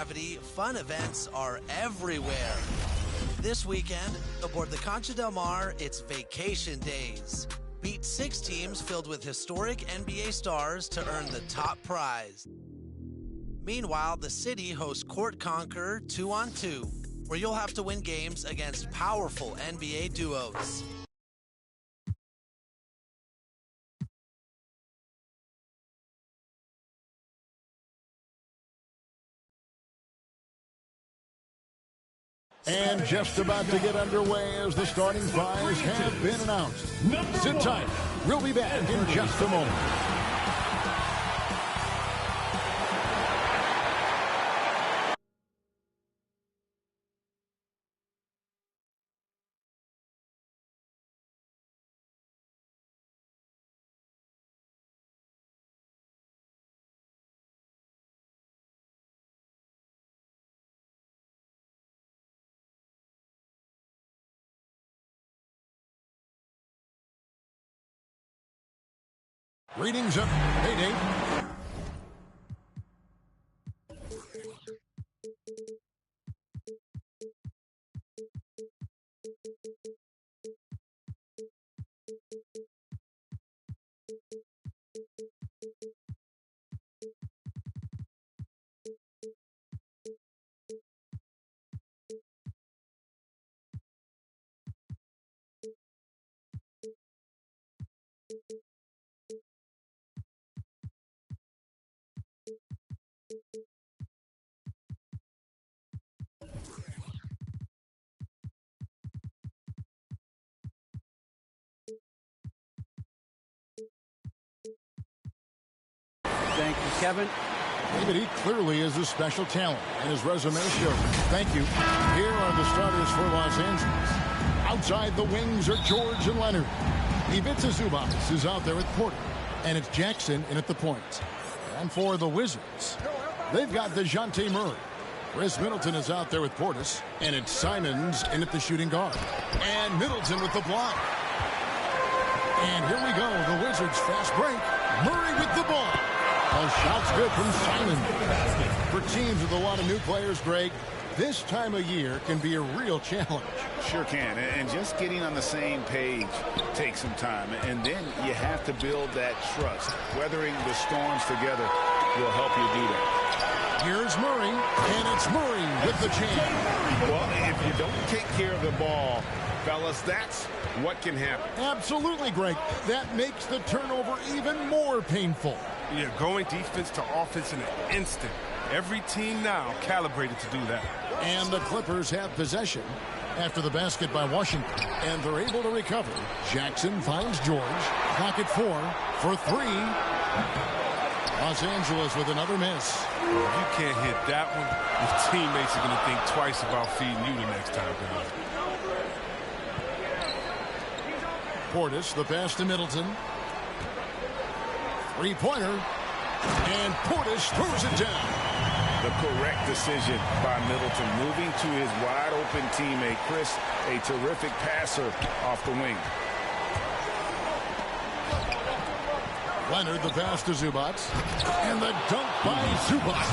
Fun events are everywhere. This weekend, aboard the Concha del Mar, it's vacation days. Beat 6 teams filled with historic NBA stars to earn the top prize. Meanwhile, the city hosts Court Conquer 2-on-2, where you'll have to win games against powerful NBA duos. And just about to get underway as the starting fives have been announced. Sit tight. We'll be back in just a moment. Greetings up, payday. Thank you, Kevin. David, he clearly is a special talent, and his resume shows. Thank you. Here are the starters for Los Angeles. Outside the wings are George and Leonard. Ivica Zubac is out there at Porter, and it's Jackson in at the point. And for the Wizards, they've got DeJounte Murray. Chris Middleton is out there with Portis, and it's Simons in at the shooting guard. And Middleton with the block. And here we go, the Wizards fast break. Murray with the ball. A shot's good from Simon. For teams with a lot of new players, Greg, this time of year can be a real challenge. Sure can, and just getting on the same page takes some time. And then you have to build that trust. Weathering the storms together will help you do that. Here's Murray, and it's Murray with the chain. Well, if you don't take care of the ball, fellas, that's what can happen. Absolutely, Greg. That makes the turnover even more painful. Yeah, going defense to offense in an instant. Every team now calibrated to do that. And the Clippers have possession after the basket by Washington. And they're able to recover. Jackson finds George. Clock at 4 for 3. Los Angeles with another miss. If you can't hit that one, your teammates are going to think twice about feeding you the next time, guys. Portis, the pass to Middleton. Three-pointer. And Portis throws it down. The correct decision by Middleton, moving to his wide-open teammate, Chris, a terrific passer off the wing. Leonard, the pass to Zubac. And the dunk by Zubac.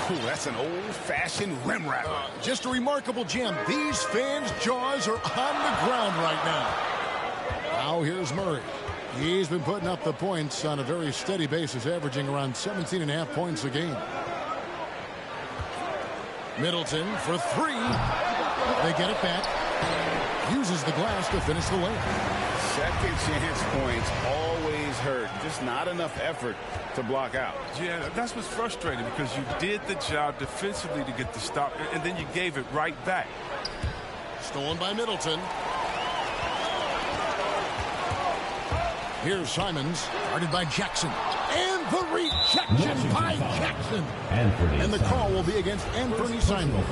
Oh, that's an old-fashioned rim rapper. Just a remarkable jam. These fans' jaws are on the ground right now. Now here's Murray. He's been putting up the points on a very steady basis, averaging around 17.5 points a game. Middleton for 3. They get it back. Uses the glass to finish the lane. Second chance points always hurt. Just not enough effort to block out. Yeah, that's what's frustrating because you did the job defensively to get the stop, and then you gave it right back. Stolen by Middleton. Here's Simons, guarded by Jackson. And the rejection by Jackson. And the call will be against Anthony Simons.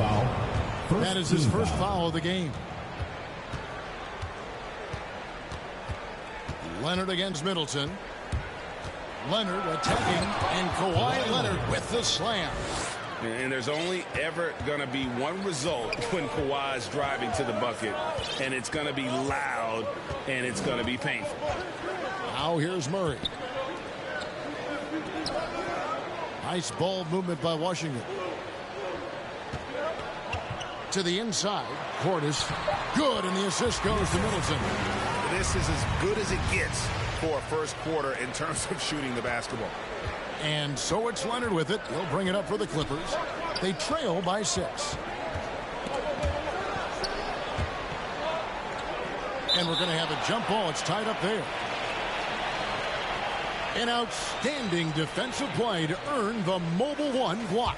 That is his first foul of the game. Leonard against Middleton. Leonard attacking, and Kawhi Leonard with the slam. And there's only ever going to be one result when Kawhi's driving to the bucket, and it's going to be loud, and it's going to be painful. Now here's Murray. Nice ball movement by Washington. To the inside. Portis. Good, and the assist goes to Middleton. This is as good as it gets for a first quarter in terms of shooting the basketball. And so it's Leonard with it. He'll bring it up for the Clippers. They trail by 6. And we're going to have a jump ball. It's tied up there. An outstanding defensive play to earn the mobile 1 block.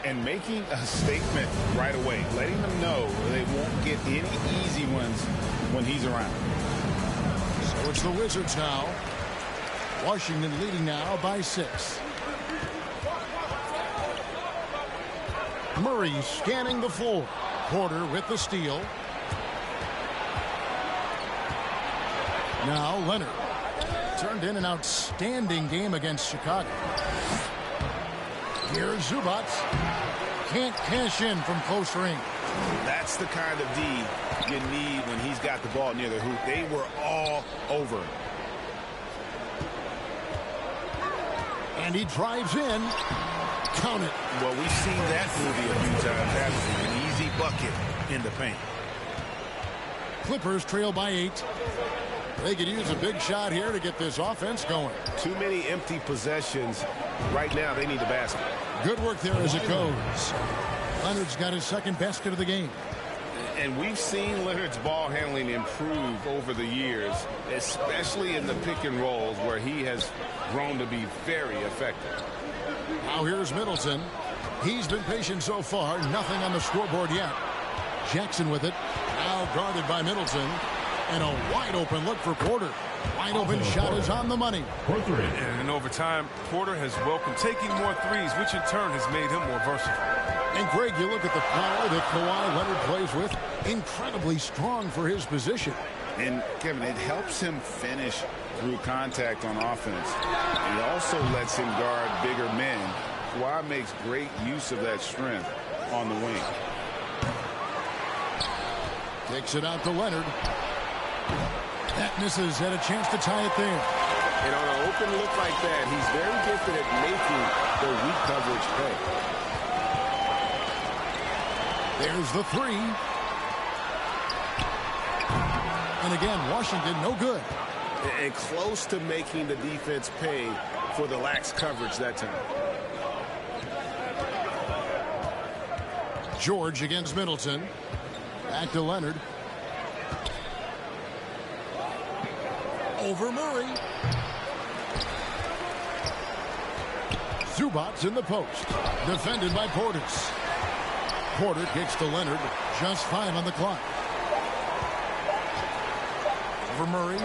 And making a statement right away, letting them know they won't get any easy ones when he's around. So it's the Wizards now. Washington leading now by 6. Murray scanning the floor. Porter with the steal. Now Leonard. Turned in an outstanding game against Chicago. Here's Zubac. Can't cash in from close range. That's the kind of D you need when he's got the ball near the hoop. They were all over him. And he drives in. Count it. Well, we've seen that movie a few times, haven't we? An easy bucket in the paint. Clippers trail by 8. They could use a big shot here to get this offense going. Too many empty possessions. Right now, they need the basket. Good work there as it goes. Leonard's got his second basket of the game. And we've seen Leonard's ball handling improve over the years, especially in the pick and rolls where he has grown to be very effective. Now here's Middleton. He's been patient so far. Nothing on the scoreboard yet. Jackson with it. Now guarded by Middleton. And a wide open look for Porter. Wide open shot is on the money. And over time, Porter has welcomed taking more threes, which in turn has made him more versatile. And Greg, you look at the power that Kawhi Leonard plays with. Incredibly strong for his position. And Kevin, it helps him finish through contact on offense. It also lets him guard bigger men. Kawhi makes great use of that strength on the wing. Takes it out to Leonard. That misses, had a chance to tie it there. And on an open look like that, he's very gifted at making the weak coverage pay. There's the 3. And again, Washington no good. And close to making the defense pay for the lax coverage that time. George against Middleton. Back to Leonard. Over Murray. Zubac in the post. Defended by Portis. Porter kicks to Leonard. Just 5 on the clock. Over Murray.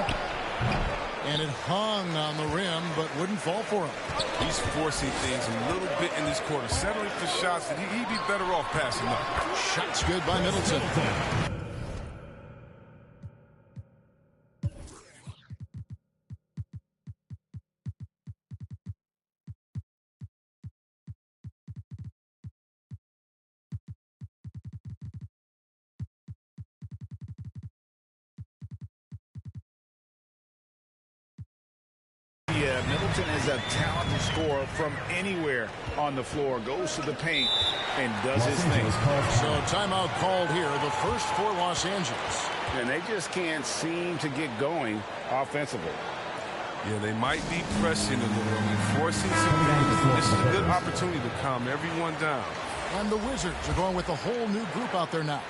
And it hung on the rim, but wouldn't fall for him. He's forcing things a little bit in this quarter, settling for shots that he'd be better off passing up. Shots good by Middleton. Yeah, Middleton is a talented scorer from anywhere on the floor. Goes to the paint and does his thing. So timeout called here, the first for Los Angeles. And they just can't seem to get going offensively. Yeah, they might be pressing a little and forcing some things. This is a good opportunity to calm everyone down. And the Wizards are going with a whole new group out there now.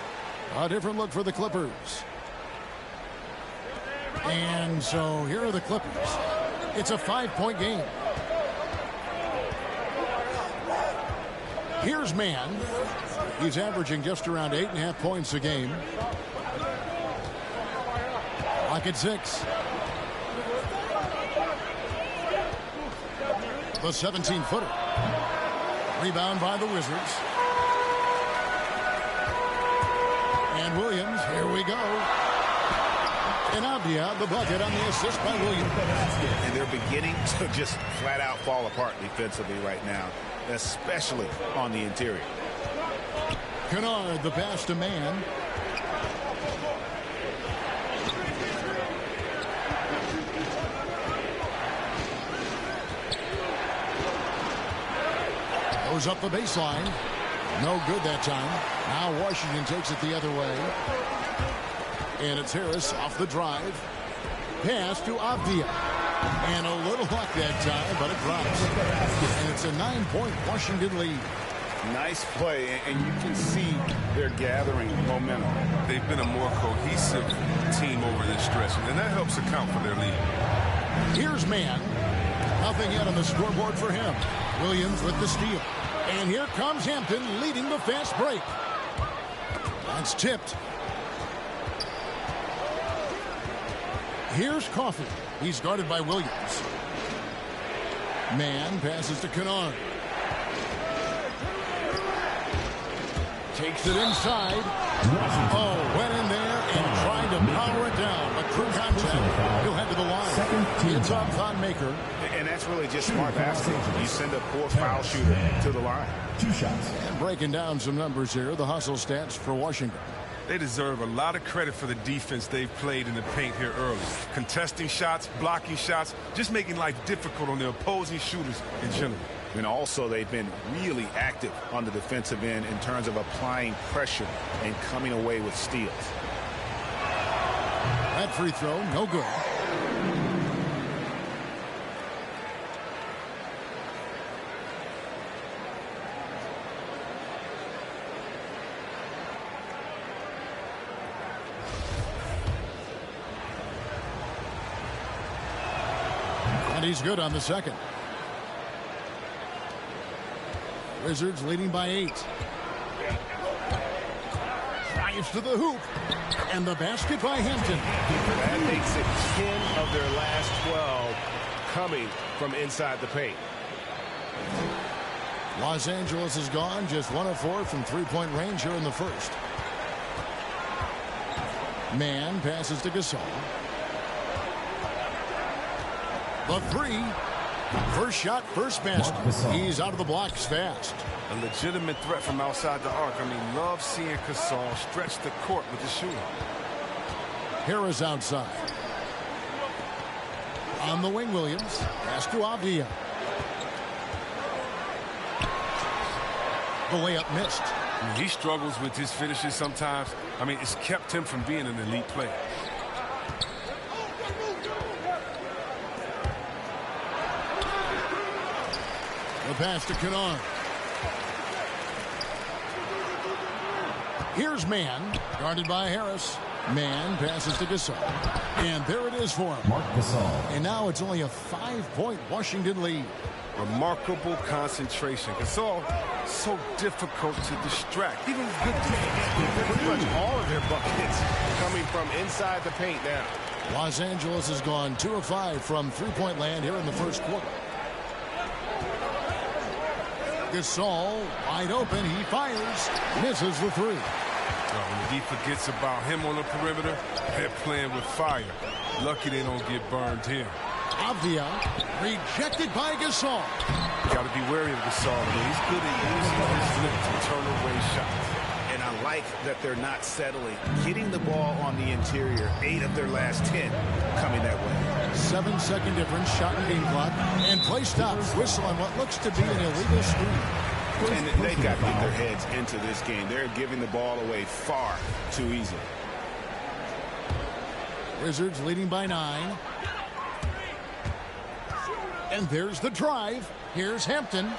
A different look for the Clippers. And so here are the Clippers. It's a 5-point game. Here's Mann. He's averaging just around 8.5 points a game. Clock at 6. The 17-footer. Rebound by the Wizards. And Williams, here we go. And Abdia, the bucket on the assist by Williams. And they're beginning to just flat out fall apart defensively right now, especially on the interior. Kennard, the pass to Mann. Goes up the baseline. No good that time. Now Washington takes it the other way. And it's Harris off the drive. Pass to Avdia. And a little luck that time, but it drops. And it's a 9-point Washington lead. Nice play, and you can see they're gathering momentum. They've been a more cohesive team over this stretch, and that helps account for their lead. Here's Mann. Nothing yet on the scoreboard for him. Williams with the steal. And here comes Hampton leading the fast break. That's tipped. Here's Coffey. He's guarded by Williams. Mann passes to Kennard. Takes it inside. Oh, went in there and tried to power it down. But true contact. He'll head to the line. It's on Thon Maker. And that's really just smart basketball. You send a poor foul shooter to the line. 2 shots. And breaking down some numbers here, the hustle stats for Washington. They deserve a lot of credit for the defense they've played in the paint here early. Contesting shots, blocking shots, just making life difficult on the opposing shooters in general. And also they've been really active on the defensive end in terms of applying pressure and coming away with steals. That free throw, no good. And he's good on the second. Wizards leading by 8. Drives to the hoop. And the basket by Hampton. That makes it 10 of their last 12 coming from inside the paint. Los Angeles is gone. Just 1 of 4 from three-point range here in the first. Mann passes to Gasol. The 3. First shot, first basket. He's out of the blocks fast. A legitimate threat from outside the arc. I mean, love seeing Gasol stretch the court with the shooting. Harris outside. On the wing, Williams. Pass to Avdia. The layup missed. I mean, he struggles with his finishes sometimes. I mean, it's kept him from being an elite player. The pass to Kennard. Here's Mann, guarded by Harris. Mann passes to Gasol. And there it is for him. Marc Gasol. And now it's only a 5-point Washington lead. Remarkable concentration. Gasol, so difficult to distract. Even with good defense. Pretty much all of their buckets coming from inside the paint now. Los Angeles has gone 2 of 5 from three-point land here in the first quarter. Gasol wide open. He fires. Misses the 3. When the D forgets about him on the perimeter, they're playing with fire. Lucky they don't get burned here. Avdia rejected by Gasol. Got to be wary of Gasol. He's good at using his flip to turn away shots. And I like that they're not settling. Getting the ball on the interior, 8 of their last 10 coming that way. 7-second difference, shot and game clock, and play stops. Whistle on what looks to be an illegal screen. And they've got to get their heads into this game. They're giving the ball away far too easily. Wizards leading by 9. And there's the drive. Here's Hampton.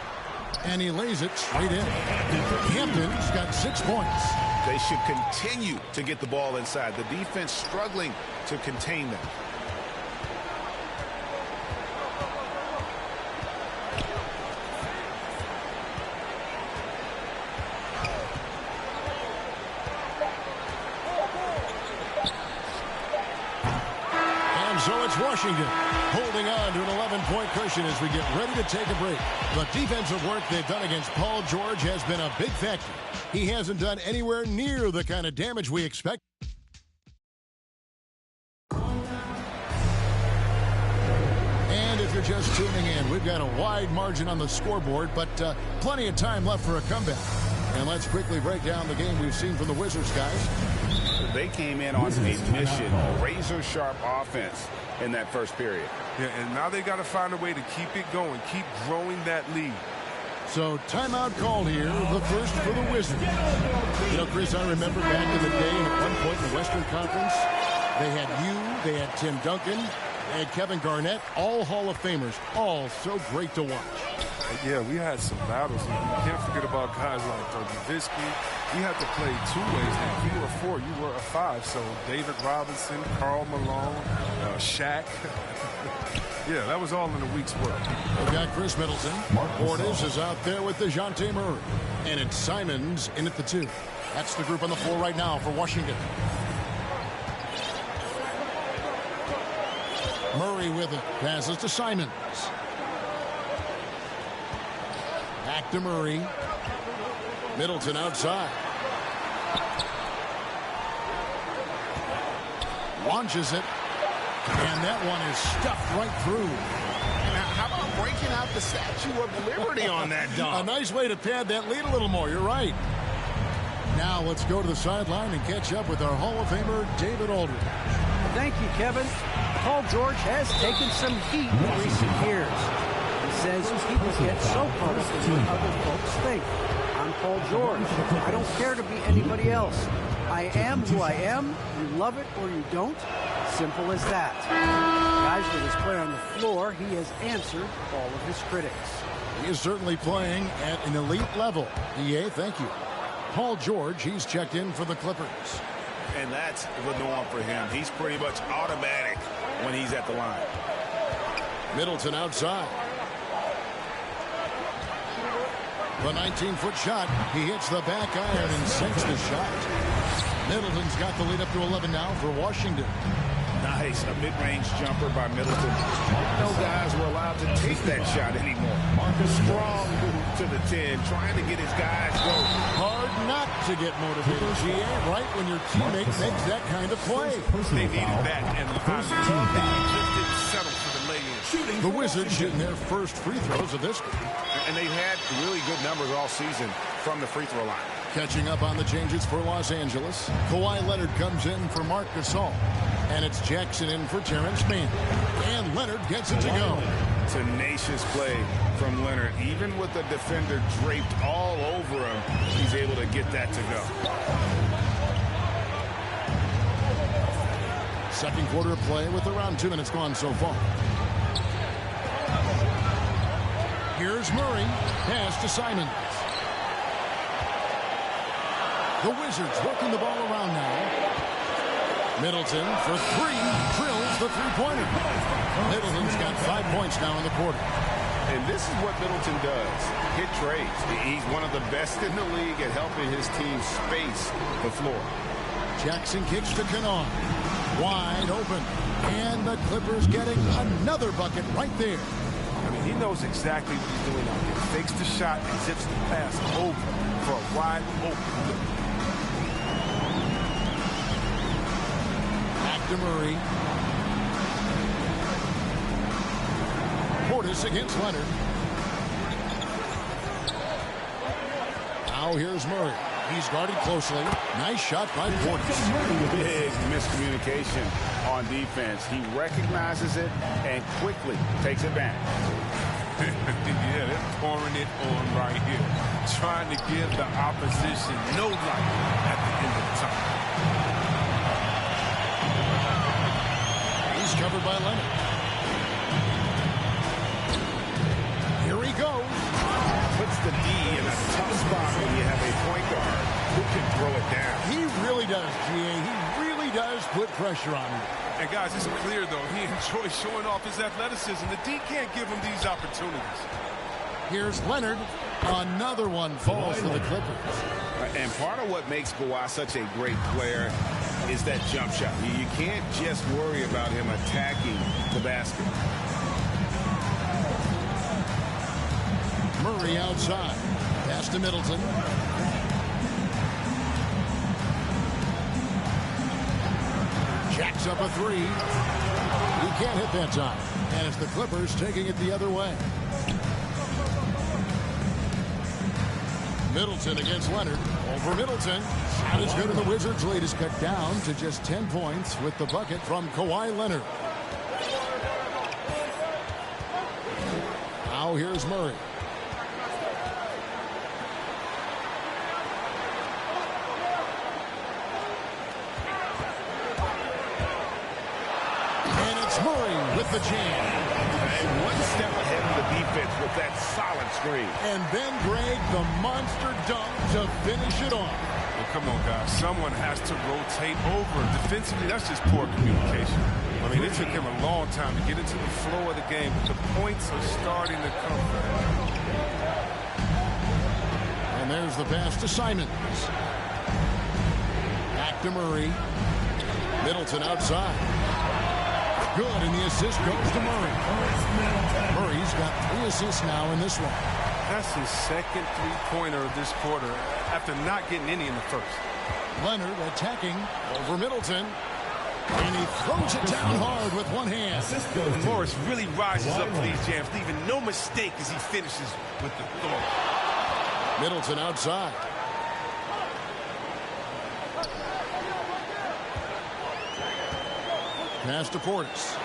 And he lays it straight in. Hampton's got 6 points. They should continue to get the ball inside. The defense struggling to contain them. So it's Washington holding on to an 11-point cushion as we get ready to take a break. The defensive work they've done against Paul George has been a big factor. He hasn't done anywhere near the kind of damage we expect. And if you're just tuning in, we've got a wide margin on the scoreboard, but plenty of time left for a comeback. And let's quickly break down the game we've seen from the Wizards, guys. They came in on a mission, razor-sharp offense in that first period. Yeah, and now they got to find a way to keep it going, keep growing that lead. So timeout called here, the first for the Wizards. You know, Chris, I remember back in the day at one point in the Western Conference, they had you, they had Tim Duncan, they had Kevin Garnett, all Hall of Famers, all so great to watch. Yeah, we had some battles. You can't forget about guys like Nowitzki. You have to play two ways now. If you were a 4, you were a 5. So David Robinson, Karl Malone, Shaq. Yeah, that was all in a week's work. We've got Chris Middleton. Portis is out there with DeJounte Murray. And it's Simons in at the 2. That's the group on the floor right now for Washington. Murray with it. Passes to Simons. Back to Murray. Middleton outside. Launches it. And that one is stuffed right through. Now, how about breaking out the Statue of Liberty on that dunk? A nice way to pad that lead a little more. You're right. Now let's go to the sideline and catch up with our Hall of Famer, David Aldridge. Thank you, Kevin. Paul George has taken some heat in recent years. He says people get so caught up in what other folks think. I'm Paul George. I don't care to be anybody else. I am who I am. You love it or you don't. Simple as that. Guys, with his play on the floor, he has answered all of his critics. He is certainly playing at an elite level. DA, thank you. Paul George, he's checked in for the Clippers. And that's the norm for him. He's pretty much automatic when he's at the line. Middleton outside. The 19-foot shot. He hits the back iron and sinks the shot. Middleton's got the lead up to 11 now for Washington. Nice. A mid-range jumper by Middleton. No guys were allowed to take that shot anymore. Strong move to the 10, trying to get his guys going. Hard not to get motivated, GA, right when your teammate makes that kind of play. They needed that, and the just didn't settle for the lay-in. The Wizards shooting their first free throws of this game. And they've had really good numbers all season from the free throw line. Catching up on the changes for Los Angeles. Kawhi Leonard comes in for Marc Gasol. And it's Jackson in for Terrence Mann. And Leonard gets it to go. Tenacious play from Leonard. Even with the defender draped all over him, he's able to get that to go. Second quarter of play with around 2 minutes gone so far. Here's Murray. Pass to Simons. The Wizards working the ball around now. Middleton for 3, drills the three-pointer. Middleton's got 5 points now in the quarter. And this is what Middleton does. Hit trades. He's one of the best in the league at helping his team space the floor. Jackson kicks to Kennard. Wide open. And the Clippers getting another bucket right there. I mean, he knows exactly what he's doing out there. Fakes the shot and zips the pass over for a wide open look. Murray. Portis against Leonard. Now here's Murray. He's guarded closely. Nice shot by Portis. Big miscommunication on defense. He recognizes it and quickly takes advantage. Yeah, they're pouring it on right here. Trying to give the opposition no light at the end of the time. Covered by Leonard. Here he goes. Puts the D in a tough spot when you have a point guard who can throw it down. He really does, GA. He really does put pressure on him. And guys, it's clear, though, he enjoys showing off his athleticism. The D can't give him these opportunities. Here's Leonard. Another one falls for the Clippers. And part of what makes Kawhi such a great player is that jump shot. You can't just worry about him attacking the basket. Murray outside. Pass to Middleton. Jacks up a 3. He can't hit that time. And it's the Clippers taking it the other way. Middleton against Leonard. Over Middleton. Shot is good, and the Wizards' lead is cut down to just 10 points with the bucket from Kawhi Leonard. Now here's Murray. Murray with the jam. And one step ahead of the defense with that solid screen. And then Greg, the monster dunk to finish it off. Well, come on, guys. Someone has to rotate over. Defensively, that's just poor communication. I mean, it took him a long time to get into the flow of the game, but the points are starting to come for him. And there's the pass to Simons. Back to Murray. Middleton outside. Good, and the assist goes to Murray. Murray's got 3 assists now in this one. That's his second three-pointer of this quarter after not getting any in the first. Leonard attacking over Middleton. And he throws it down hard with one hand. Morris really rises up for these jams, leaving no mistake as he finishes with the throw. Middleton outside. Pass to Portis.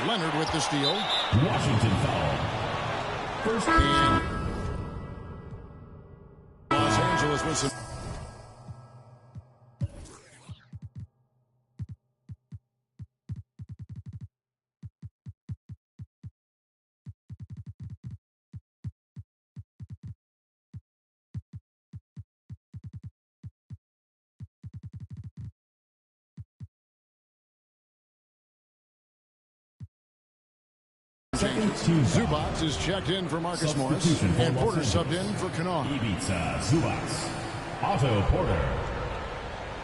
Leonard with the steal. Washington foul. First And Los Angeles with some. Zubats is checked in for Marcus Morris, and Porter subbed in for Kennard. Ibiza, Zubats. Otto Porter.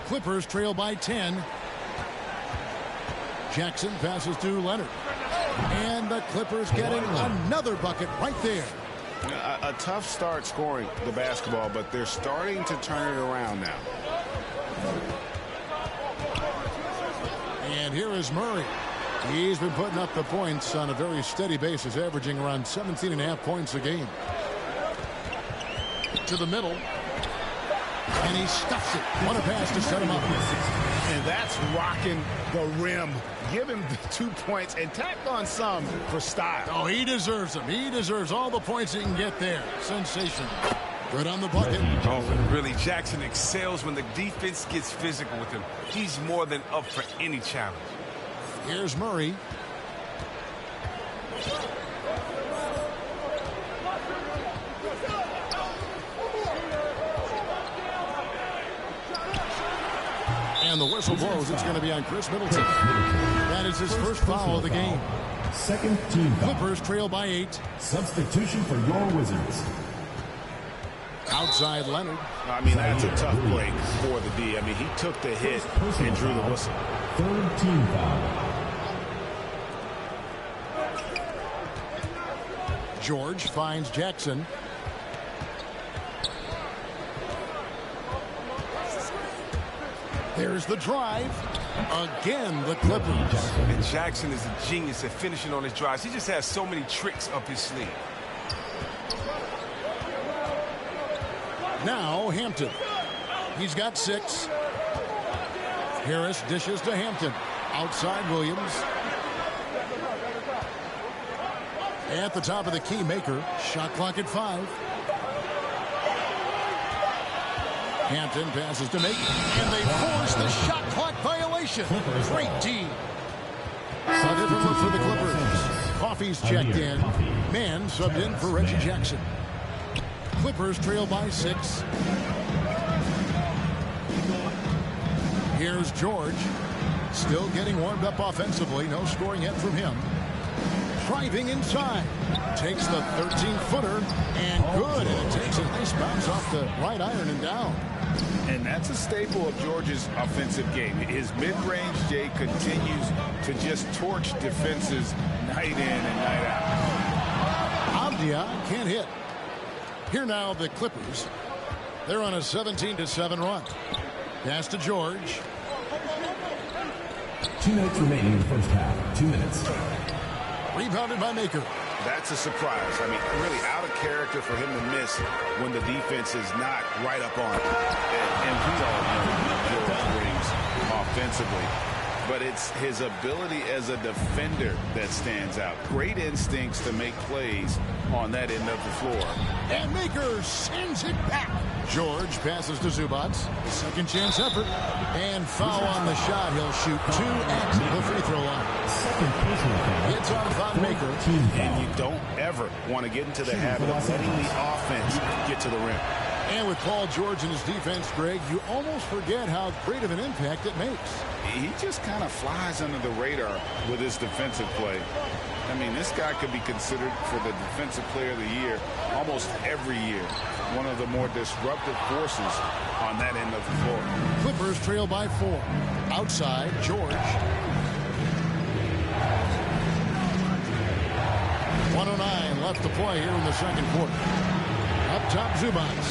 Clippers trail by 10. Jackson passes to Leonard. And the Clippers getting another bucket right there. A tough start scoring the basketball, but they're starting to turn it around now. And here is Murray. He's been putting up the points on a very steady basis, averaging around 17.5 points a game. To the middle. And he stuffs it. What a pass to set him up. And that's rocking the rim. Give him the 2 points and tack on some for style. Oh, he deserves them. He deserves all the points he can get there. Sensational. Good on the bucket. Oh, really, Jackson excels when the defense gets physical with him. He's more than up for any challenge. Here's Murray. And the whistle blows. It's going to be on Chris Middleton. That is his first foul of the game. Second team foul. Clippers trail by 8. Substitution for your Wizards. Outside Leonard. I mean, that's a tough break for the D. I mean, he took the hit and drew the whistle. Third team foul. George finds Jackson. There's the drive. Again, the Clippers. And Jackson is a genius at finishing on his drives. He just has so many tricks up his sleeve. Now Hampton. He's got 6. Harris dishes to Hampton. Outside Williams. At the top of the key, Maker. Shot clock at 5. Hampton passes to Maker. And they force the shot clock violation. Great D. A different look for the Clippers. Coffey's checked in. Mann subbed in for Reggie Jackson. Clippers trail by 6. Here's George. Still getting warmed up offensively. No scoring yet from him. Driving inside. Takes the 13-footer. And good. And it takes a nice bounce off the right iron and down. And that's a staple of George's offensive game. His mid-range J continues to just torch defenses night in and night out. Abdia can't hit. Here now the Clippers. They're on a 17-7 run. Pass to George. 2 minutes remaining in the first half. 2 minutes. Rebounded by Maker. That's a surprise. I mean, really out of character for him to miss when the defense is not right up on it. And we all know what George brings offensively. But it's his ability as a defender that stands out. Great instincts to make plays on that end of the floor. And Maker sends it back. George passes to Zubac. Second chance effort. And foul on the shot. He'll shoot 2 at the free throw line. Hits on Von Maker. And you don't ever want to get into the habit of letting the offense get to the rim. And with Paul George and his defense, Greg, you almost forget how great of an impact it makes. He just kind of flies under the radar with his defensive play. I mean, this guy could be considered for the Defensive Player of the Year almost every year. One of the more disruptive forces on that end of the floor. Clippers trail by 4. Outside, George. 1:09 left to play here in the second quarter. Up top, Zubac.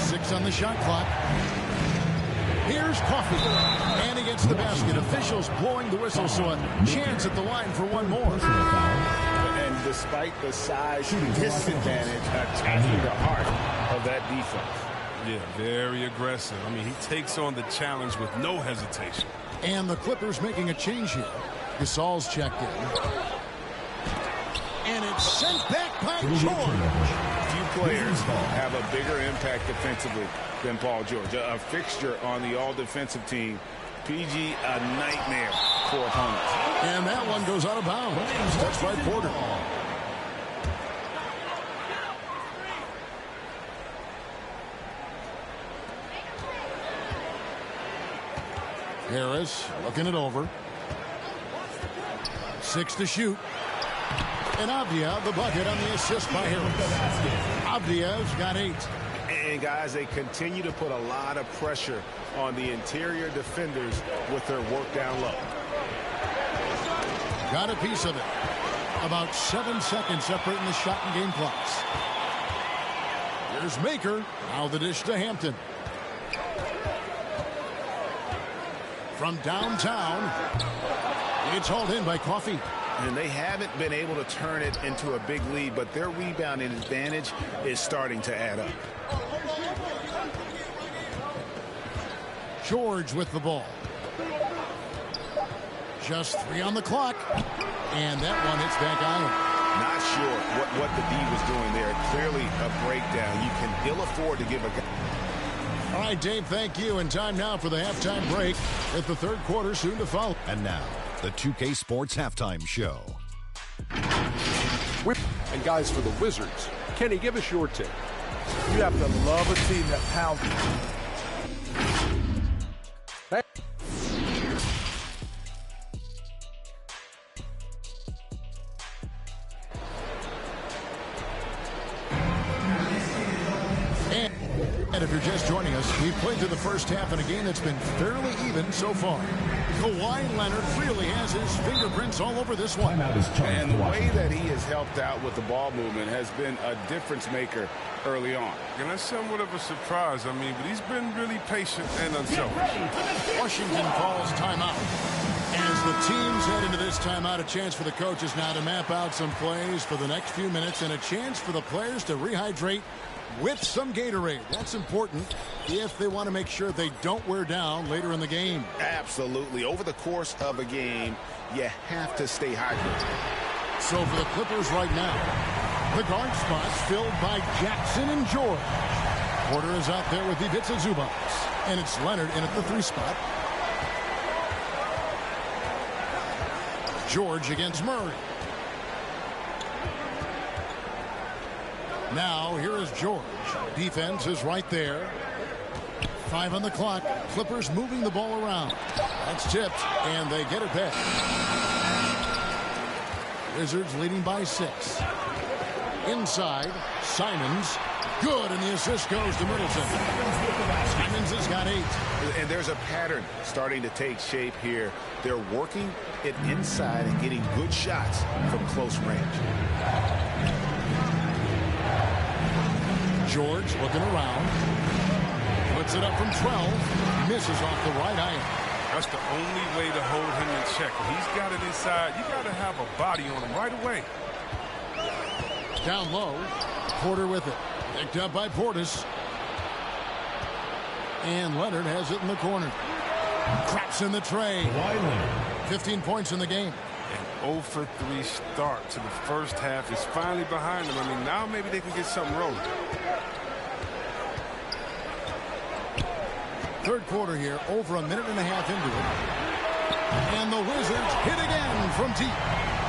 6 on the shot clock. Here's Coffey. And he gets the basket. Officials blowing the whistle, so a chance at the line for one more. And despite the size disadvantage, attacking the heart of that defense. Yeah, very aggressive. I mean, he takes on the challenge with no hesitation. And the Clippers making a change here. Gasol's checked in. And it's sent back by George. Few players have a bigger impact defensively than Paul George. A fixture on the all-defensive team. PG, a nightmare for opponents. And that one goes out of bounds. Touched by Porter. Harris looking it over. 6 to shoot. And Avdia, the bucket on the assist by Harris. Avdia's got 8. And, guys, they continue to put a lot of pressure on the interior defenders with their work down low. Got a piece of it. About 7 seconds separating the shot and game clocks. Here's Maker. Now the dish to Hampton. From downtown, it's hauled in by Coffey. And they haven't been able to turn it into a big lead, but their rebounding advantage is starting to add up. George with the ball. Just 3 on the clock. And that one hits back iron. Not sure what the D was doing there. Clearly a breakdown. You can ill afford to give a guy. All right, Dave, thank you. And time now for the halftime break. At the third quarter, soon to follow. And now, the 2K Sports Halftime Show. And guys, for the Wizards, Kenny, give us your take. You have to love a team that pounds. And if you're just joining us, we've played through the first half in a game that's been fairly even so far. Kawhi Leonard really has his fingerprints all over this one. And the way that he has helped out with the ball movement has been a difference maker early on. And that's somewhat of a surprise. I mean, but he's been really patient and unselfish. Washington calls timeout. As the teams head into this timeout, a chance for the coaches now to map out some plays for the next few minutes and a chance for the players to rehydrate with some Gatorade. That's important if they want to make sure they don't wear down later in the game. Absolutely. Over the course of a game, you have to stay hydrated. So for the Clippers right now, the guard spots filled by Jackson and George. Porter is out there with Ivica Zubac. And it's Leonard in at the 3 spot. George against Murray. Now, here is George. Defense is right there. 5 on the clock. Clippers moving the ball around. That's tipped, and they get it back. Wizards leading by 6. Inside, Simons. Good, and the assist goes to Middleton. Simons has got 8. And there's a pattern starting to take shape here. They're working it inside and getting good shots from close range. George looking around. Puts it up from 12. Misses off the right iron. That's the only way to hold him in check. When he's got it inside, you got to have a body on him right away. Down low. Porter with it. Picked up by Portis. And Leonard has it in the corner. Craps in the tray. 15 points in the game. An 0 for 3 start to the first half is finally behind them. I mean, now maybe they can get something rolling. Third quarter here, over a minute and a half into it. And the Wizards hit again from deep.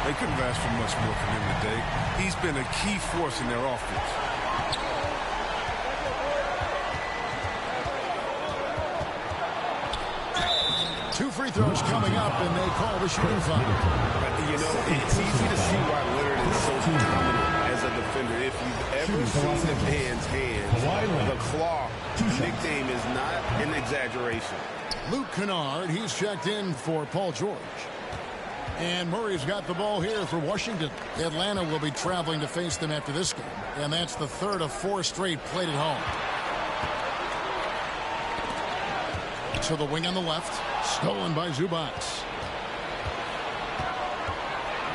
They couldn't ask for much more from him today. He's been a key force in their offense. 2 free throws coming up, and they call the shooting foul. You know, it's easy to see why Leonard is so dominant as a defender. If you've ever seen the man's hands, the claw nickname is not an exaggeration. Luke Kennard, he's checked in for Paul George. And Murray's got the ball here for Washington. Atlanta will be traveling to face them after this game. And that's the third of 4 straight played at home. To the wing on the left. Stolen by Zubac.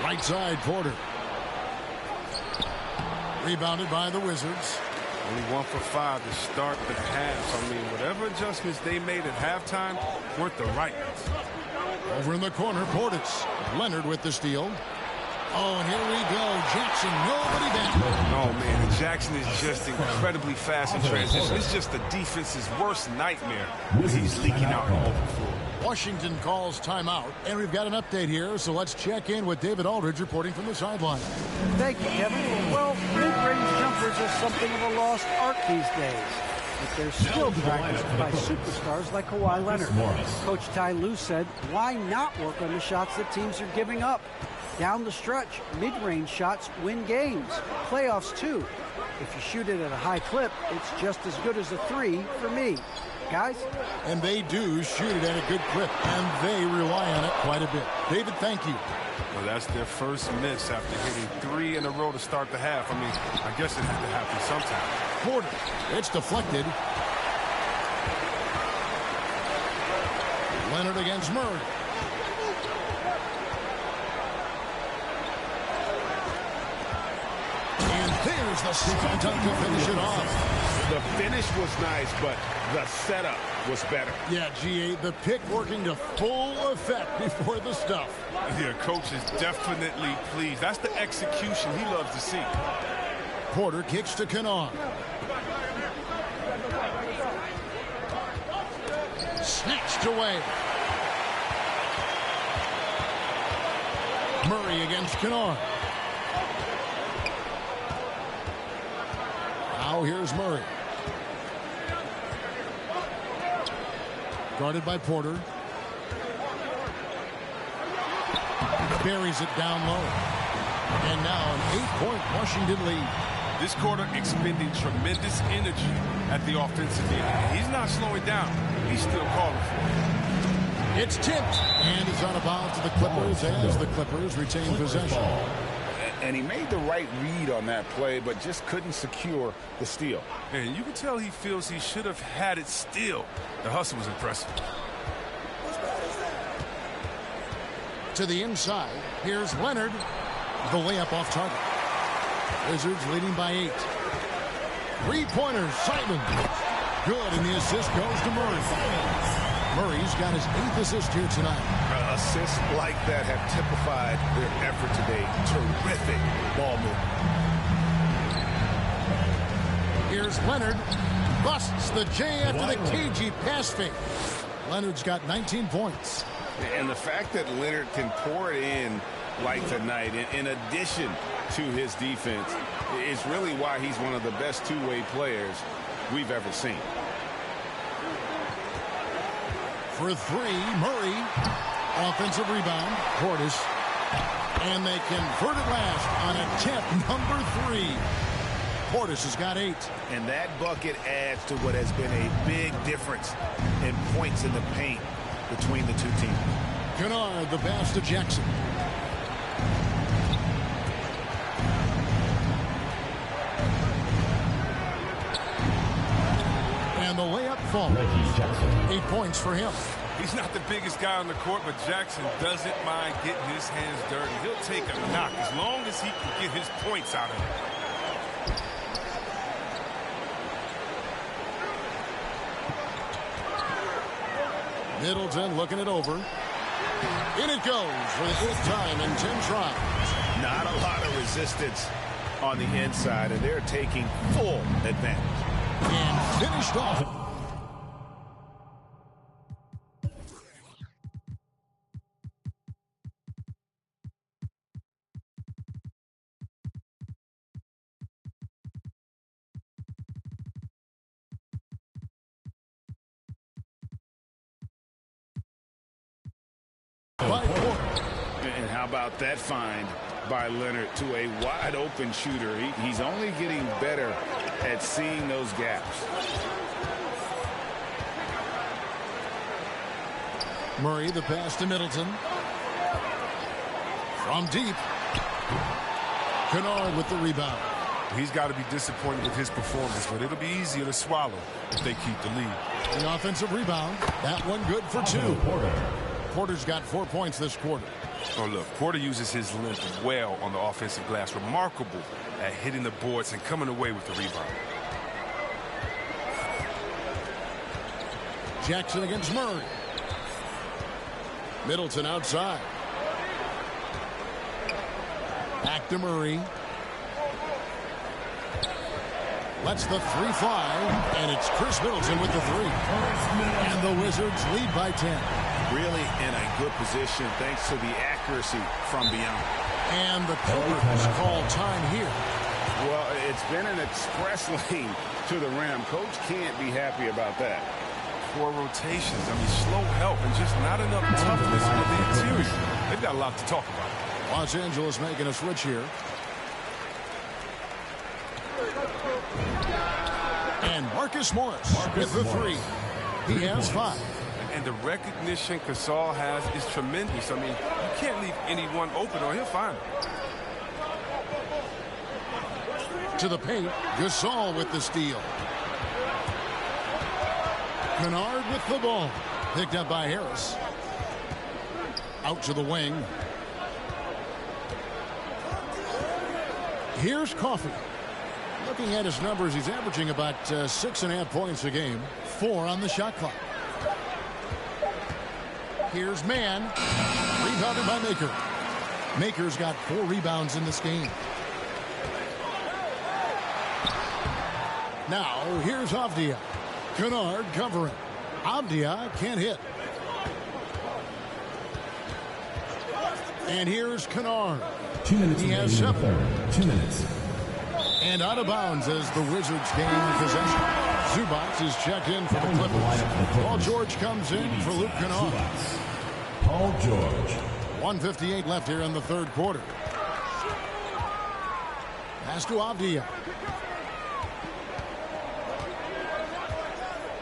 Right side, Porter. Rebounded by the Wizards. Only 1 for 5 to start the half. I mean, whatever adjustments they made at halftime weren't the right ones. Over in the corner, Portis. Leonard with the steal. Oh, and here we go. Jackson, nobody back. Oh, man, Jackson is just incredibly fast in transition. It's just the defense's worst nightmare when he's leaking out on the open floor. Washington calls timeout, and we've got an update here, so let's check in with David Aldridge reporting from the sideline. Thank you, Kevin. Well, mid-range jumpers are something of a lost art these days, but they're still practiced by superstars like Kawhi Leonard. Coach Ty Lue said, why not work on the shots that teams are giving up? Down the stretch, mid-range shots win games, playoffs too. If you shoot it at a high clip, it's just as good as a 3 for me. Guys? And they do shoot it at a good clip, and they rely on it quite a bit. David, thank you. Well, that's their first miss after hitting 3 in a row to start the half. I mean, I guess it had to happen sometime. Porter, it's deflected. Leonard against Murray. And there's the second dunk to finish it off. The finish was nice, but the setup was better. Yeah, GA, the pick working to full effect before the stuff. Yeah, coach is definitely pleased. That's the execution he loves to see. Porter kicks to Kennard. Snatched away. Murray against Kennard. Now here's Murray. Guarded by Porter. Buries it down low. And now an 8-point Washington lead. This quarter expending tremendous energy at the offensive end. He's not slowing down. He's still calling for it. It's tipped. And it's on a bounce to the Clippers as the Clippers retain possession. And he made the right read on that play, but just couldn't secure the steal. And you can tell he feels he should have had it still. The hustle was impressive. To the inside, here's Leonard. The layup off target. Wizards leading by 8. 3-pointers, Simon. Good, and the assist goes to Murray. Murray's got his 8th assist here tonight. Assists like that have typified their effort today. Terrific ball movement. Here's Leonard. Busts the J after the cagey pass fake. Leonard's got 19 points. And the fact that Leonard can pour it in like tonight, in addition to his defense, is really why he's one of the best two-way players we've ever seen. For 3, Murray. Offensive rebound, Portis. And they convert it last on attempt number 3. Portis has got 8. And that bucket adds to what has been a big difference in points in the paint between the two teams. Kennard, the pass to Jackson. And the layup falls. 8 points for him. He's not the biggest guy on the court, but Jackson doesn't mind getting his hands dirty. He'll take a knock as long as he can get his points out of it. Middleton looking it over. In it goes for the 8th time in 10 tries. Not a lot of resistance on the inside, and they're taking full advantage. And finished off. by Porter. And how about that find by Leonard to a wide open shooter? He's only getting better at seeing those gaps. Murray, the pass to Middleton. From deep. Kennard with the rebound. He's got to be disappointed with his performance, but it'll be easier to swallow if they keep the lead. The offensive rebound. That one good for 2. Porter's got 4 points this quarter. Oh, look, Porter uses his length well on the offensive glass. Remarkable at hitting the boards and coming away with the rebound. Jackson against Murray. Middleton outside. Back to Murray. Lets the 3 fly, and it's Chris Middleton with the 3. And the Wizards lead by 10. Really in a good position thanks to the accuracy from beyond. And the Clippers call time here. Well, it's been an express lane to the rim. Coach can't be happy about that. Poor rotations. I mean, slow help and just not enough toughness on the interior. They've got a lot to talk about. Los Angeles making a switch here. And Marcus Morris with the 3. He has 5. And the recognition Gasol has is tremendous. I mean, you can't leave anyone open or he'll find them. To the paint, Gasol with the steal. Kennard with the ball. Picked up by Harris. Out to the wing. Here's Coffey. Looking at his numbers, he's averaging about 6.5 points a game. 4 on the shot clock. Here's Mann. Rebounded by Maker. Maker's got 4 rebounds in this game. Now, here's Avdia. Kennard covering. Avdia can't hit. And here's Kennard. 2 minutes. He has 7. 2 minutes. And out of bounds as the Wizards gain possession. Zubac is checked in for the Clippers. Paul George comes in for Luke Kennard. Paul George. 1:58 left here in the 3rd quarter. Pass to Avdia.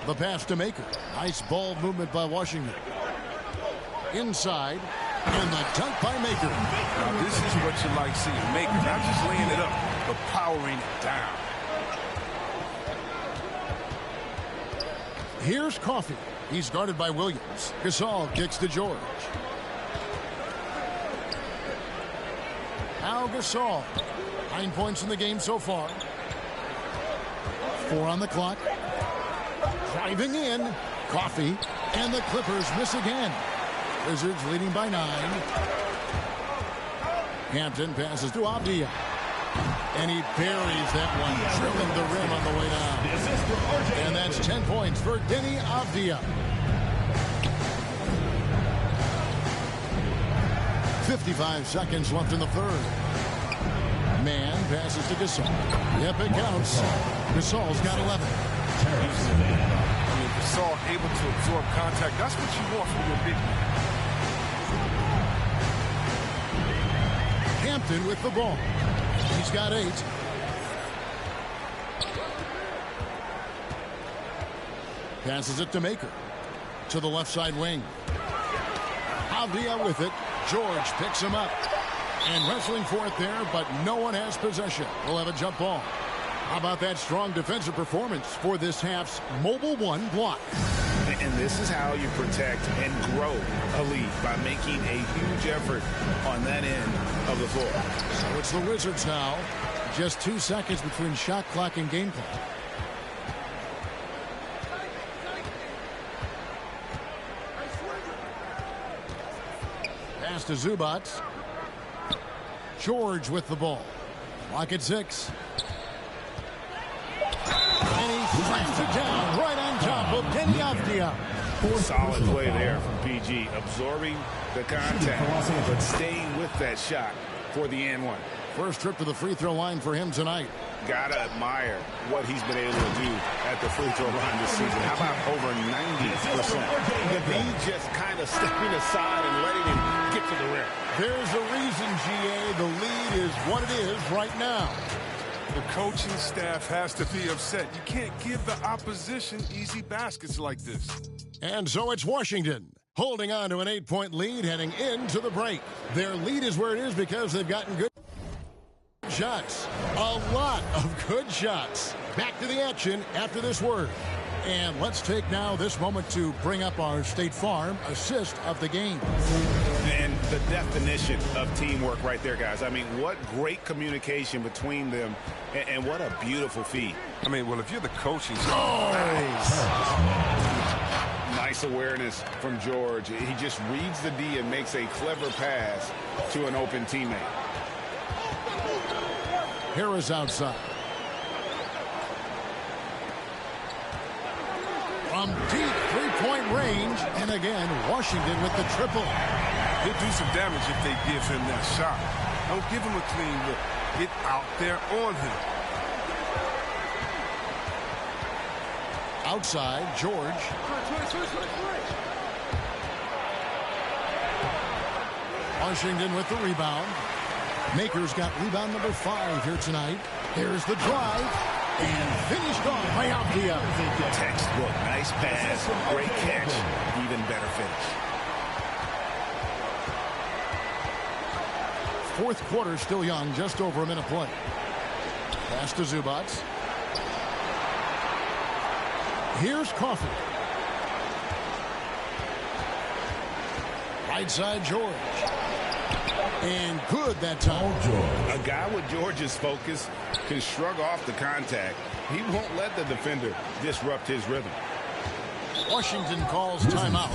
The pass to Maker. Nice ball movement by Washington. Inside. And the dunk by Maker. Now, this is what you like seeing. Maker not just laying it up, but powering it down. Here's Coffey. He's guarded by Williams. Gasol kicks to George. Now Gasol. 9 points in the game so far. 4 on the clock. Driving in. Coffey. And the Clippers miss again. Wizards leading by 9. Hampton passes to Avdia. And he buries that one, drilling the rim on the way down. And that's 10 points for Denny Avdia. 55 seconds left in the 3rd. Mann passes to Gasol. Yep, it counts. Gasol's got 11. Gasol able to absorb contact. That's what you want from your big man. Hampton with the ball. He's got 8. Passes it to Maker. To the left side wing. Avdia with it. George picks him up. And wrestling for it there, but no one has possession. We'll have a jump ball. How about that strong defensive performance for this half's Mobile One block? And this is how you protect and grow a lead, by making a huge effort on that end of the floor. So it's the Wizards now. Just 2 seconds between shot clock and game clock. Pass to Zubac. George with the ball. Clock at 6. And he slams it down right on top of Denny Avdia. Solid play there from PG, absorbing the contact, but staying with that shot for the and one. First trip to the free throw line for him tonight. Gotta admire what he's been able to do at the free throw line this season. How about over 90%? The lead just kind of stepping aside and letting him get to the rim. There's a reason, GA. The lead is what it is right now. The coaching staff has to be upset. You can't give the opposition easy baskets like this. And so it's Washington holding on to an 8-point lead heading into the break. Their lead is where it is because they've gotten good shots. A lot of good shots. Back to the action after this word. And let's take now this moment to bring up our State Farm assist of the game. And the definition of teamwork right there, guys. I mean, what great communication between them, and what a beautiful feed. I mean, well, if you're the coaching Nice awareness from George. He just reads the D and makes a clever pass to an open teammate. Harris outside. From deep three-point range, and again, Washington with the triple. He'll do some damage if they give him that shot. Don't give him a clean look. Get out there on him. Outside, George. Washington with the rebound. Makers got rebound number 5 here tonight. Here's the drive. And finished off by Althea. Textbook. Nice pass. Great catch. Even better finish. Fourth quarter still young. Just over a minute play. Pass to Zubac. Here's Coffey. Right side, George. And good that time. A guy with George's focus can shrug off the contact. He won't let the defender disrupt his rhythm. Washington calls timeout.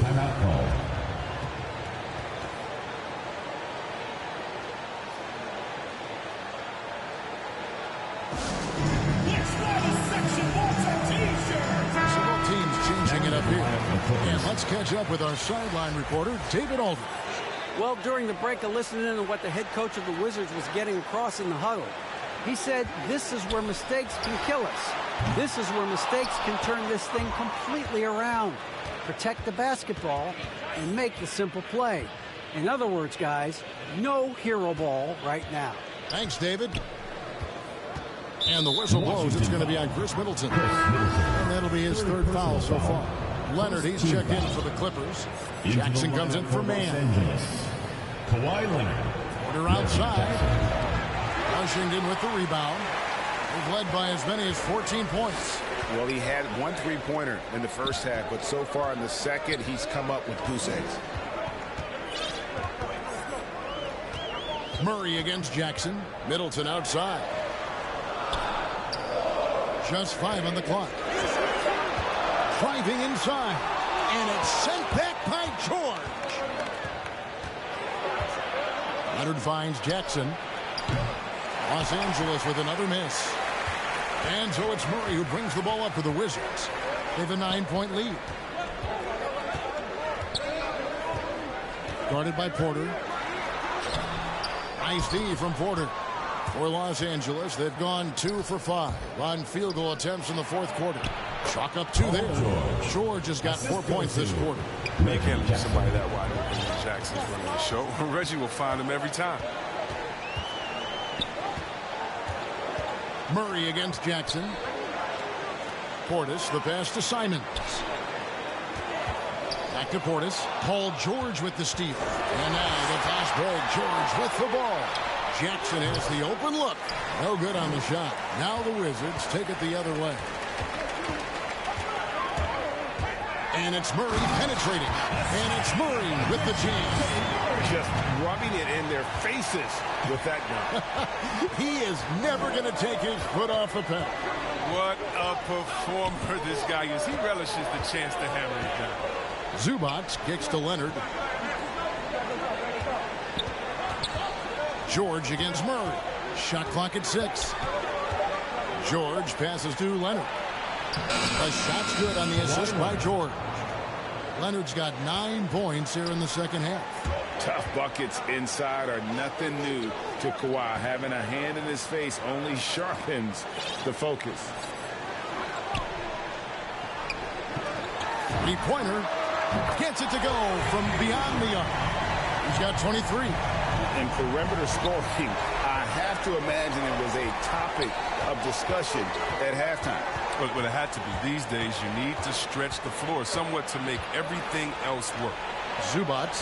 Several teams changing it up here. And let's catch up with our sideline reporter, David Aldridge. Well, during the break, I listened in to what the head coach of the Wizards was getting across in the huddle. He said, this is where mistakes can kill us. This is where mistakes can turn this thing completely around. Protect the basketball and make the simple play. In other words, guys, no hero ball right now. Thanks, David. And the whistle blows. It's going to be on Chris Middleton. And that'll be his third foul so far. Leonard, he's checked in for the Clippers. Jackson comes in for man. Kawhi Leonard. Porter outside. Washington with the rebound. They've led by as many as 14 points. Well, he had one three-pointer in the first half, but so far in the second, he's come up with goose eggs. Murray against Jackson. Middleton outside. Just 5 on the clock. Driving inside. And it's sent back by George. Leonard finds Jackson. Los Angeles with another miss. And so it's Murray who brings the ball up for the Wizards. They have a 9-point lead. Guarded by Porter. Nice D from Porter. For Los Angeles, they've gone 2 for 5 on field goal attempts in the fourth quarter. Chalk up 2 there. George has got 4 points this quarter. You can't leave somebody that wide open when Jackson's running the show. Reggie will find him every time. Murray against Jackson. Portis, the pass to Simons. Back to Portis. Paul George with the steal. And now the fast break. George with the ball. Jackson has the open look. No good on the shot. Now the Wizards take it the other way. And it's Murray penetrating. And it's Murray with the jam. Just rubbing it in their faces with that gun. He is never going to take his foot off the pedal. What a performer this guy is. He relishes the chance to hammer it down. Zubac kicks to Leonard. George against Murray. Shot clock at 6. George passes to Leonard. The shot's good on the assist by George. Leonard's got 9 points here in the second half. Tough buckets inside are nothing new to Kawhi. Having a hand in his face only sharpens the focus. Three-pointer gets it to go from beyond the arc. He's got 23. In perimeter scoring, I have to imagine it was a topic of discussion at halftime. But it had to be. These days, you need to stretch the floor somewhat to make everything else work. Zubac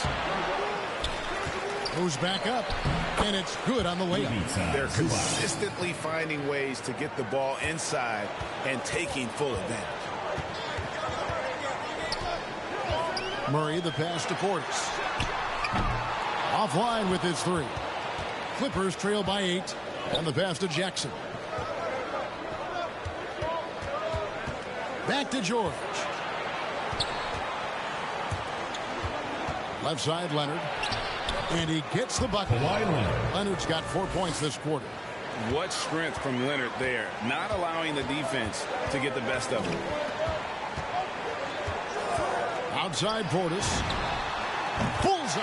goes back up, and it's good on the layup. They're consistently finding ways to get the ball inside and taking full advantage. Murray, the pass to Portis. Offline with his 3. Clippers trail by 8, and the pass to Jackson. Back to George. Left side, Leonard. And he gets the bucket. Leonard's got 4 points this quarter. What strength from Leonard there, not allowing the defense to get the best of him. Outside Portis. Bullseye.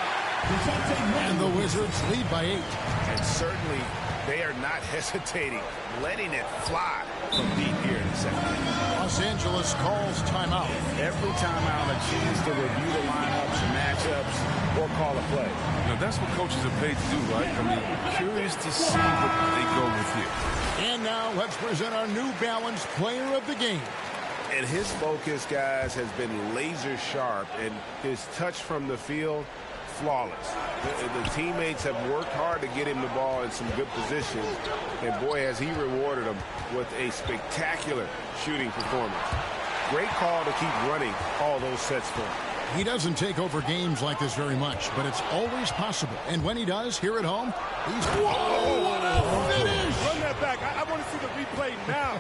And the Wizards lead by 8. And certainly they are not hesitating, letting it fly from deep here in the second. Los Angeles calls timeout. Every timeout, a chance to review the lineups, matchups, or call a play. Now, that's what coaches are paid to do, right? I mean, curious to see what they go with here. And now let's present our New Balance player of the game. And his focus, guys, has been laser sharp, and his touch from the field, flawless. The teammates have worked hard to get him the ball in some good positions, and boy, has he rewarded them with a spectacular shooting performance. Great call to keep running all those sets for him. He doesn't take over games like this very much, but it's always possible. And when he does, here at home, he's... Whoa! Finish! Run that back. I want to see the replay now.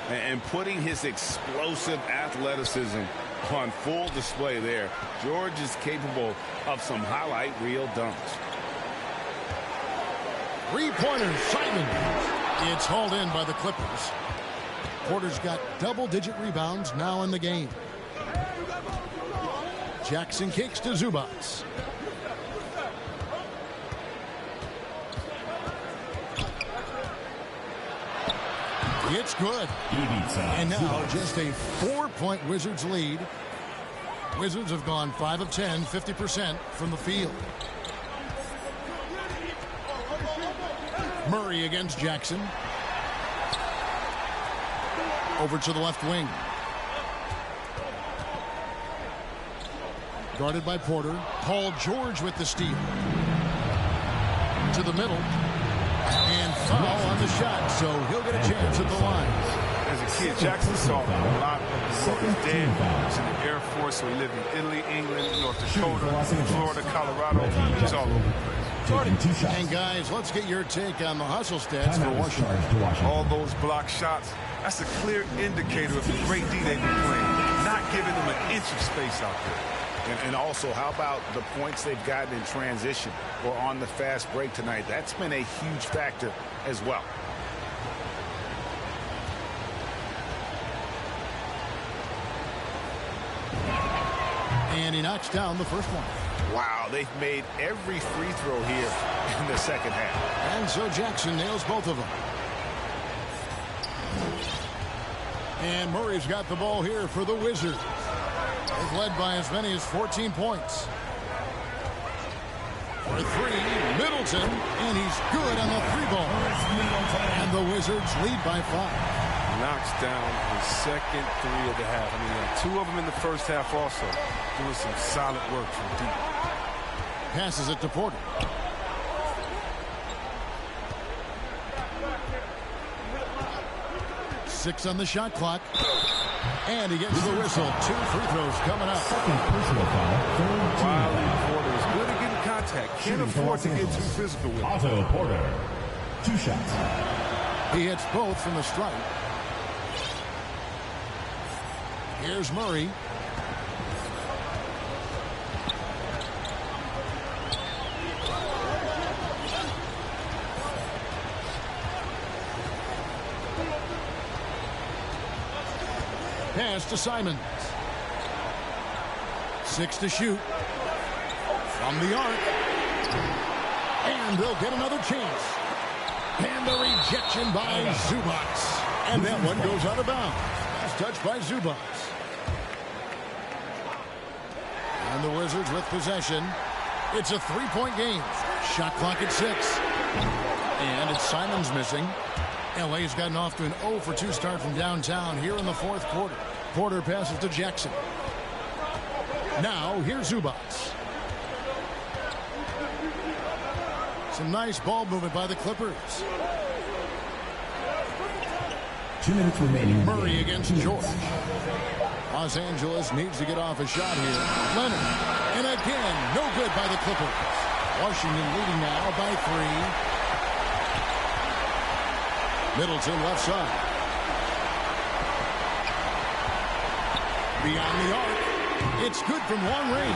And putting his explosive athleticism on full display there. George is capable of some highlight reel dunks. Three-pointer, Simon. It's hauled in by the Clippers. Porter's got double-digit rebounds now in the game. Jackson kicks to Zubac. It's good. And now just a 4-point Wizards lead. Wizards have gone 5 of 10, 50% from the field. Murray against Jackson. Over to the left wing. Guarded by Porter. Paul George with the steal. To the middle. And foul on the shot, so he'll get a chance at the line. As a kid, Jackson saw a lot of his dad. He was in the Air Force, so he lived in Italy, England, North Dakota, Florida, Colorado. He's all over the place. And guys, let's get your take on the hustle stats for Washington. All those block shots, that's a clear indicator of the great D they've been playing. Not giving them an inch of space out there. And also, how about the points they've gotten in transition or on the fast break tonight? That's been a huge factor as well. And he knocks down the first one. Wow, they've made every free throw here in the second half. And so Jackson nails both of them. And Murray's got the ball here for the Wizards. They've led by as many as 14 points. For 3, Middleton, and he's good on the 3-ball. And the Wizards lead by 5. Knocks down his second 3 of the half. I mean, 2 of them in the first half also. Doing some solid work from deep. Passes it to Porter. Six on the shot clock. And he gets the whistle. 2 free throws coming up. Wiley Porter is good at getting contact. Can't afford to get too physical with him. Otto Porter, 2 shots. He hits both from the stripe. Here's Murray. Pass to Simons. 6 to shoot. From the arc. And they'll get another chance. And a rejection by Zubats. And that one goes out of bounds. Last touch by Zubats. And the Wizards with possession. It's a 3-point game. Shot clock at 6. And it's Simons missing. LA's gotten off to an 0-for-2 start from downtown here in the fourth quarter. Porter passes to Jackson. Now, here's Zubats. Some nice ball movement by the Clippers. 2 minutes remaining. Murray against George. Los Angeles needs to get off a shot here. Leonard. And again, no good by the Clippers. Washington leading now by 3. Middleton left side. Beyond the arc. It's good from long range.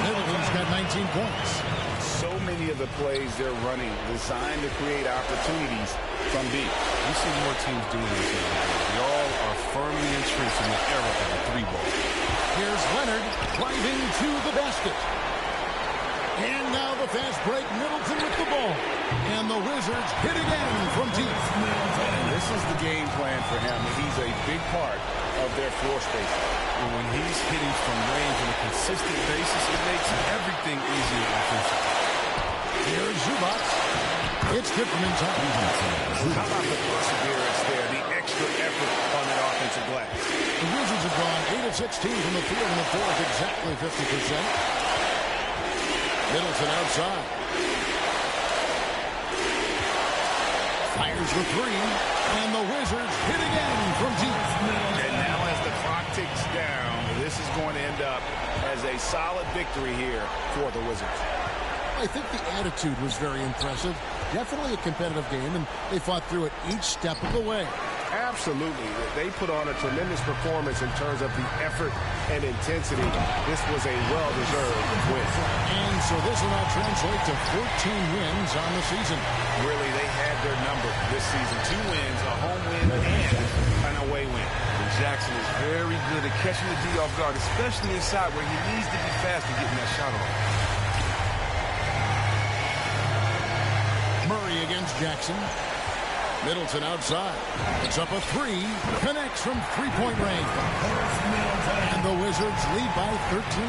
Middleton's got 19 points. So many of the plays they're running designed to create opportunities from deep. We see more teams doing this now. They all are firmly entrenched in the era of the 3-ball. Here's Leonard driving to the basket. And now the fast break. Middleton with the ball. And the Wizards hit again from deep. And this is the game plan for him. He's a big part of their floor space. And when he's hitting from range on a consistent basis, it makes everything easier offensively. Here's Zubats. It's good from inside. How about the perseverance there, the extra effort on that offensive glass? The Wizards have gone 8 of 16 from the field in the fourth, exactly 50%. Middleton outside. Fires for 3, and the Wizards hit again from deep. And now as the clock ticks down, this is going to end up as a solid victory here for the Wizards. I think the attitude was very impressive. Definitely a competitive game, and they fought through it each step of the way. Absolutely. They put on a tremendous performance in terms of the effort and intensity. This was a well-deserved win. And so this will now translate to 14 wins on the season. Really, they had their number this season. 2 wins, a home win, and an away win. And Jackson is very good at catching the D off guard, especially inside where he needs to be fast and getting that shot off. Murray against Jackson. Middleton outside. It's up a 3. Connects from 3-point range. And the Wizards lead by 13.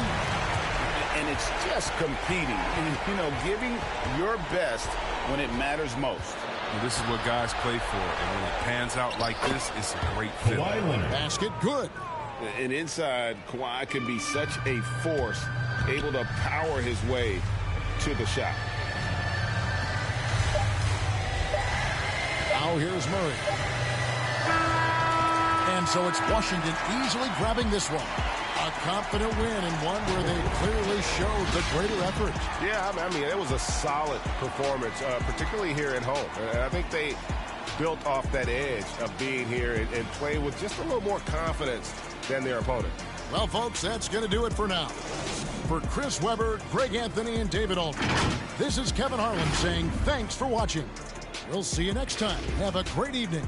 And it's just competing. And, giving your best when it matters most. Well, this is what guys play for. And when it pans out like this, it's a great feeling. Basket good. And inside, Kawhi can be such a force, able to power his way to the shot. Now here's Murray. And so it's Washington easily grabbing this one. A confident win and one where they clearly showed the greater effort. Yeah, I mean, it was a solid performance, particularly here at home. And I think they built off that edge of being here and play with just a little more confidence than their opponent. Well, folks, that's going to do it for now. For Chris Webber, Greg Anthony, and David Aldridge, this is Kevin Harlan saying thanks for watching. We'll see you next time. Have a great evening.